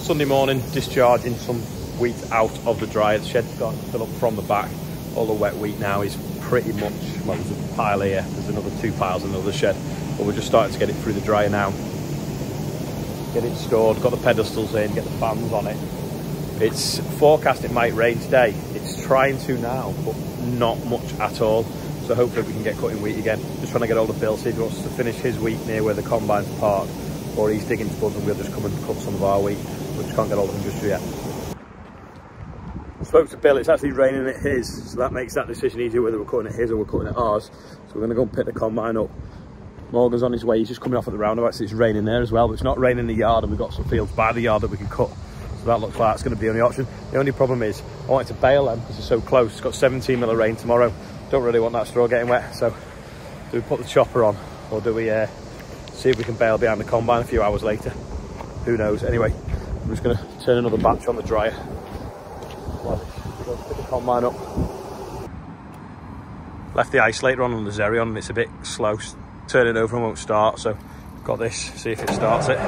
Sunday morning, discharging some wheat out of the dryer. The shed's gone fill up from the back. All the wet wheat now is pretty much, well, there's a pile here, there's another 2 piles in another shed, but we're just starting to get it through the dryer now. Get it stored, got the pedestals in, get the fans on it. It's forecast it might rain today. It's trying to now, but not much at all. So hopefully we can get cutting wheat again. Just trying to get hold of Bill, see if he wants to finish his wheat near where the combine's parked, or he's digging spuds and we'll just come and cut some of our wheat. We just can't get hold of him just yet. I spoke to Bill, it's actually raining at his, so that makes that decision easier whether we're cutting at his or we're cutting at ours. So we're going to go and pick the combine up. Morgan's on his way, he's just coming off at the roundabout, so it's raining there as well, but it's not raining in the yard, and we've got some fields by the yard that we can cut. So that looks like it's going to be the only option. The only problem is, I wanted to bail them because it's so close. It's got 17 mil of rain tomorrow. Don't really want that straw getting wet, so do we put the chopper on, or do we see if we can bail behind the combine a few hours later? Who knows? Anyway, I'm just going to turn another batch on the dryer. Well, we'll pick the combine up. Left the isolator on the Xerion and it's a bit slow. Turn it over and won't start, so got this, see if it starts it.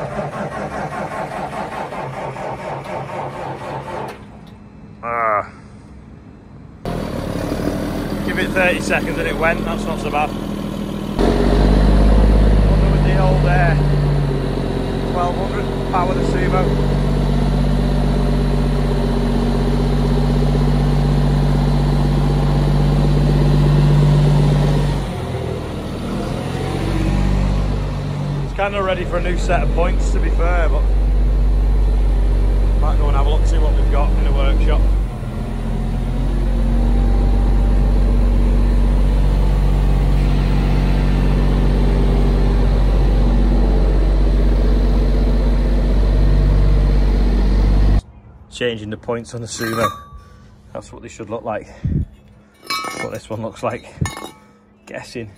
Give it 30 seconds and it went, that's not so bad. Wonder with the old 1200 power the Sumo. Kind of ready for a new set of points, to be fair, but might go and have a look, see what we've got in the workshop. Changing the points on the Sumo. That's what they should look like. That's what this one looks like. Guessing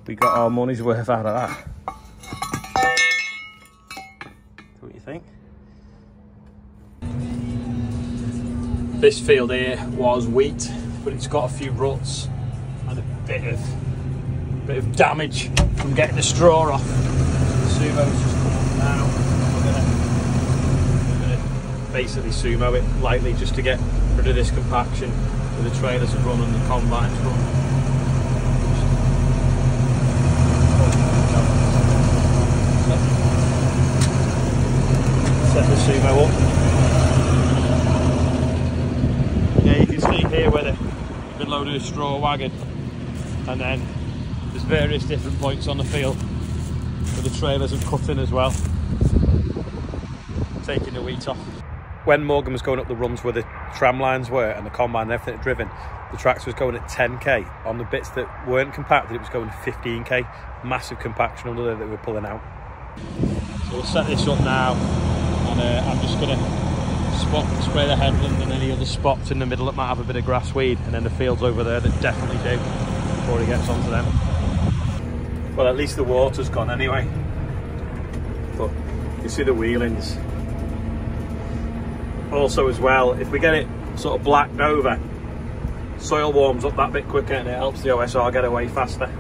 we got our money's worth out of that. What do you think? This field here was wheat, but it's got a few ruts and a bit of damage from getting the straw off. The Sumo's just come up now. We're gonna basically Sumo it lightly just to get rid of this compaction where the trailers have run and the combines run. Set the Sumo up. Yeah, you can see here where they've been loaded a straw wagon, and then there's various different points on the field where the trailers have cut in as well, taking the wheat off. When Morgan was going up the runs where the tram lines were and the combine and everything had driven, the tractor was going at 10k. On the bits that weren't compacted, it was going 15k. Massive compaction under there that we're pulling out. So we'll set this up now, and I'm just going to spray the headland and any other spots in the middle that might have a bit of grass weed, and then the fields over there that definitely do, before he gets onto them. Well, at least the water's gone anyway, but you see the wheelings. Also as well, if we get it sort of blacked over, soil warms up that bit quicker and it helps the OSR get away faster.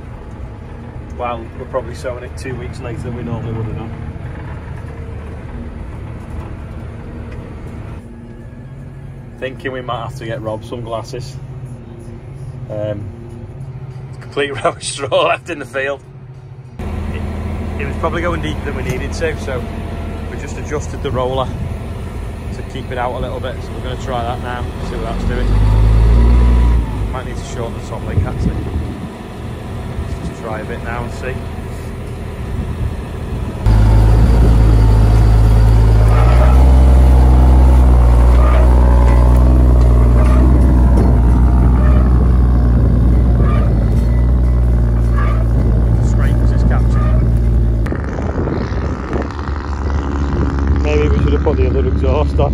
Well, we're probably sowing it 2 weeks later than we normally would have done. Thinking we might have to get Rob some glasses. Complete row of straw left in the field. It was probably going deeper than we needed to, so we just adjusted the roller to keep it out a little bit. So we're going to try that now, see what that's doing. Might need to shorten the top link actually. Let's just try a bit now and see. Put the other exhaust on.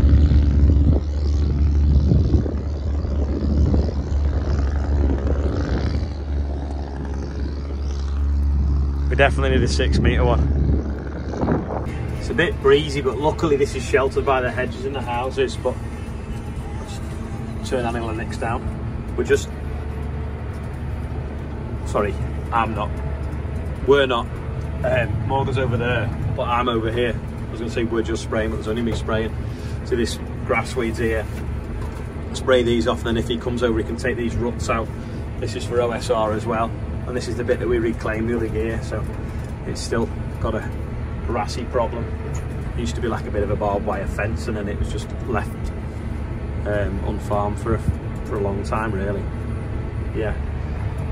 We definitely need a 6 metre one. It's a bit breezy, but luckily this is sheltered by the hedges and the houses. But let's turn analytics down. We're just, sorry, we're not. Morgan's over there, but I'm over here. was going to say we're just spraying, but there's only me spraying. So this grass weeds here, spray these off, and then if he comes over he can take these roots out. This is for OSR as well, and this is the bit that we reclaimed the other year, so it's still got a grassy problem. It used to be like a bit of a barbed wire fence, and then it was just left unfarmed for a long time really. Yeah,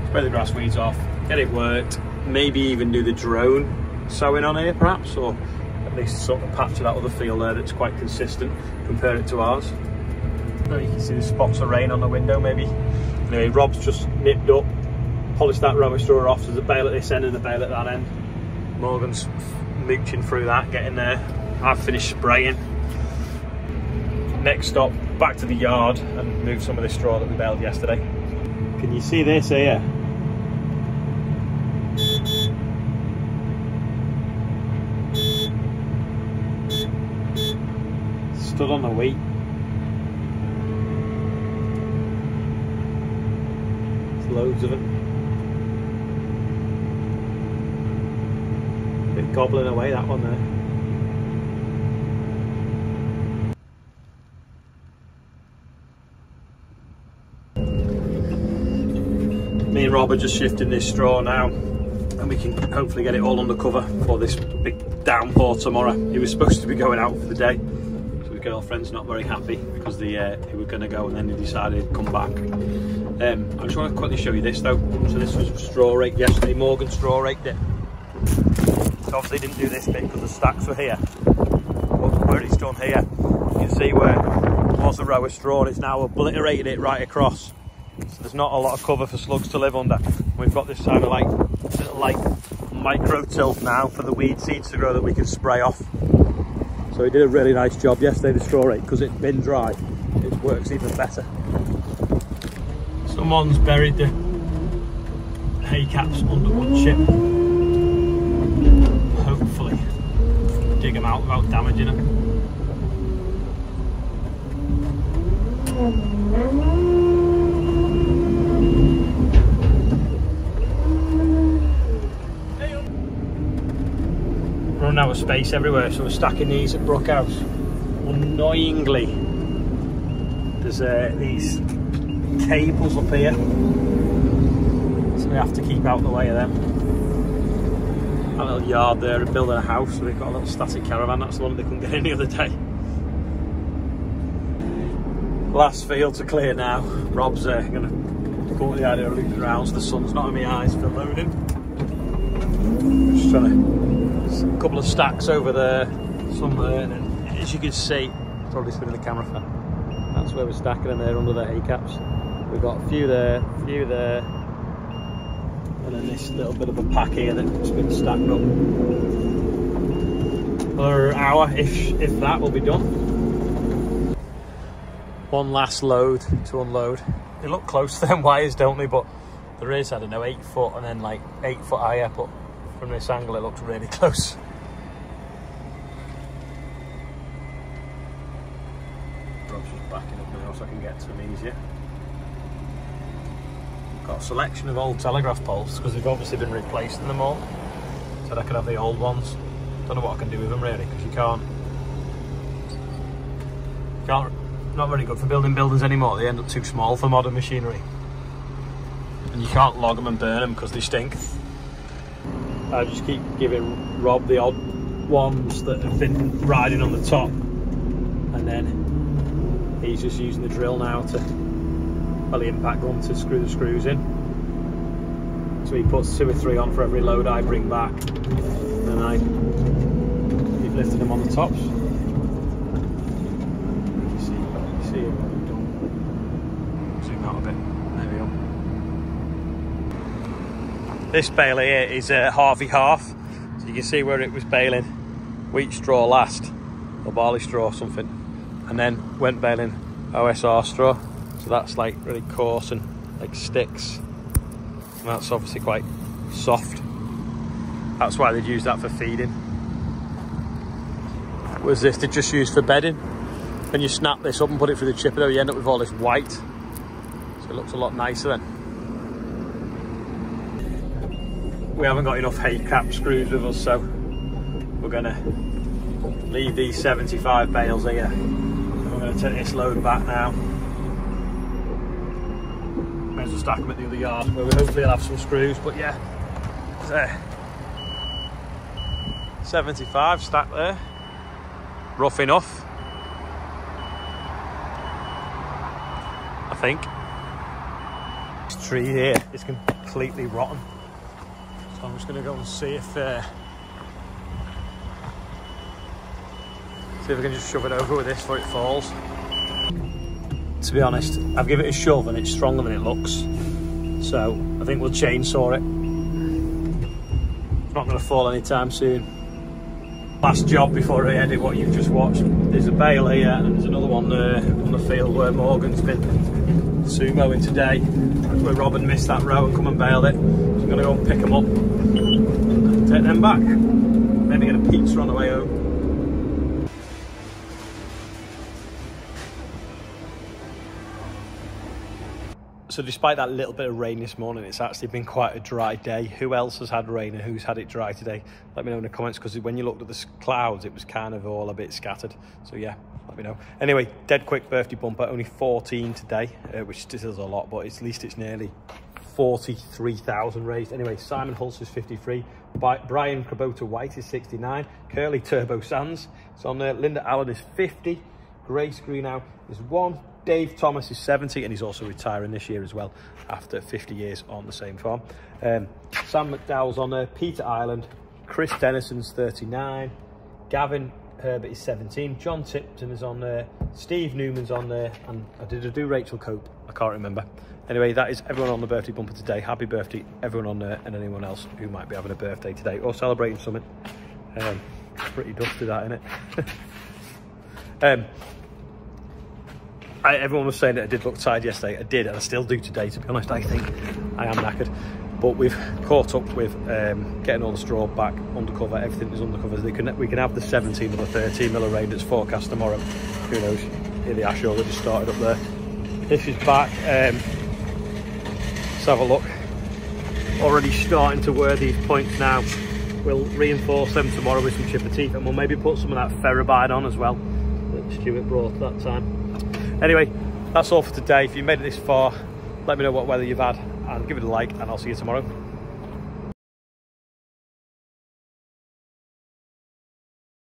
spray the grass weeds off, get it worked, maybe even do the drone sowing on here perhaps, or at least sort of patch of that other field there that's quite consistent, compare it to ours. So you can see the spots of rain on the window maybe. Anyway, Rob's just nipped up, polished that rower straw off. There's a bale at this end and a bale at that end. Morgan's mooching through that, getting there. I've finished spraying. Next stop, back to the yard and move some of this straw that we baled yesterday. Can you see this here? Stood on the wheat. There's loads of them. Bit gobbling away, that one there. Me and Rob are just shifting this straw now, and we can hopefully get it all under cover for this big downpour tomorrow. He was supposed to be going out for the day, so his girlfriend's not very happy because he were going to go and then he decided to come back. I just want to quickly show you this though. So this was straw rake yesterday. Morgan straw raked it. So obviously didn't do this bit because the stacks were here, but where it's done here, you can see where it was a row of straw and it's now obliterated it right across. So there's not a lot of cover for slugs to live under. We've got this kind of like micro tilt now for the weed seeds to grow that we can spray off. So he did a really nice job yesterday, the straw rake, because it's been dry. It works even better. Someone's buried the hay caps under wood chip. Hopefully dig them out without damaging them. Running out of space everywhere, so we're stacking these at Brookhouse. Annoyingly, there's these cables up here, so we have to keep out the way of them. A little yard there and building a house, so we've got a little static caravan. That's the one they couldn't get in the other day. Last field to clear now. Rob's going to go with the idea of looping around so the sun's not in my eyes for loading. Just trying to, a couple of stacks over there, some there, and then, as you can see, probably spinning the camera for, that's where we're stacking them there under the hay caps. We've got a few there, and then this little bit of a pack here that's been stacked up. Another hour, if that, will be done. One last load to unload. They look close to them wires, don't they? But there is, I don't know, 8 foot and then like 8 foot higher, but from this angle it looks really close. Rob's just backing up now so I can get to them easier. Got a selection of old telegraph poles because they've obviously been replacing them all. So I could have the old ones. Don't know what I can do with them really, because you can't, not very good for building buildings anymore. They end up too small for modern machinery. And you can't log them and burn them because they stink. I just keep giving Rob the odd ones that have been riding on the top, and then he's just using the drill now to, well, the impact gun to screw the screws in. So he puts 2 or 3 on for every load I bring back, and keep lifting them on the tops. You see it. Zoom out a bit. There we go. This bale here is Harvey half, so you can see where it was baling wheat straw last, or barley straw or something, and then went baling OSR straw. So that's like really coarse and like sticks, and that's obviously quite soft. That's why they'd use that for feeding. Whereas this they just use for bedding. When you snap this up and put it through the chipper, you end up with all this white, so it looks a lot nicer then. We haven't got enough hay cap screws with us, so we're gonna leave these 75 bales here. We're going to take this load back now. May as well stack them at the other yard where we hopefully will have some screws, but yeah, there. 75 stacked there. Rough enough, I think. This tree here is completely rotten, so I'm just going to go and see if I can just shove it over with this before it falls. To be honest, I've given it a shove and it's stronger than it looks, so I think we'll chainsaw it. It's not going to fall anytime soon. Last job before I edit what you've just watched. There's a bale here and there's another one there on the field where Morgan's been sumoing today. That's where Robin missed that row and come and bailed it. So I'm going to go and pick them up and take them back. Maybe get a pizza on the way home. So despite that little bit of rain this morning, it's actually been quite a dry day. Who else has had rain and who's had it dry today? Let me know in the comments, because when you looked at the clouds, it was kind of all a bit scattered. So yeah, let me know. Anyway, dead quick birthday bumper, only 14 today, which still is a lot, but at least it's nearly 43,000 raised. Anyway, Simon Hulse is 53, Brian Kubota White is 69, Curly Turbo Sands is on there, Linda Allen is 50, Grace Greenow is 1, Dave Thomas is 70, and he's also retiring this year as well after 50 years on the same farm. Sam McDowell's on there, Peter Ireland, Chris Dennison's 39, Gavin Herbert is 17, John Tipton is on there, Steve Newman's on there, and did I do Rachel Cope? I can't remember. Anyway, that is everyone on the birthday bumper today. Happy birthday everyone on there, and anyone else who might be having a birthday today or celebrating something. Pretty dusty that, isn't it? Everyone was saying that I did look tired yesterday. I did, and I still do today, to be honest. I think I am knackered, but we've caught up with getting all the straw back under cover. Everything is under cover. We can have the 17 or the 13 mil of rain that's forecast tomorrow. Who knows? Here the ash already started up there. This is back. Let's have a look. Already starting to wear these points now. We'll reinforce them tomorrow with some chipper teeth, and we'll maybe put some of that ferrobide on as well that Stuart brought that time. Anyway, that's all for today. If you made it this far, let me know what weather you've had and give it a like, and I'll see you tomorrow.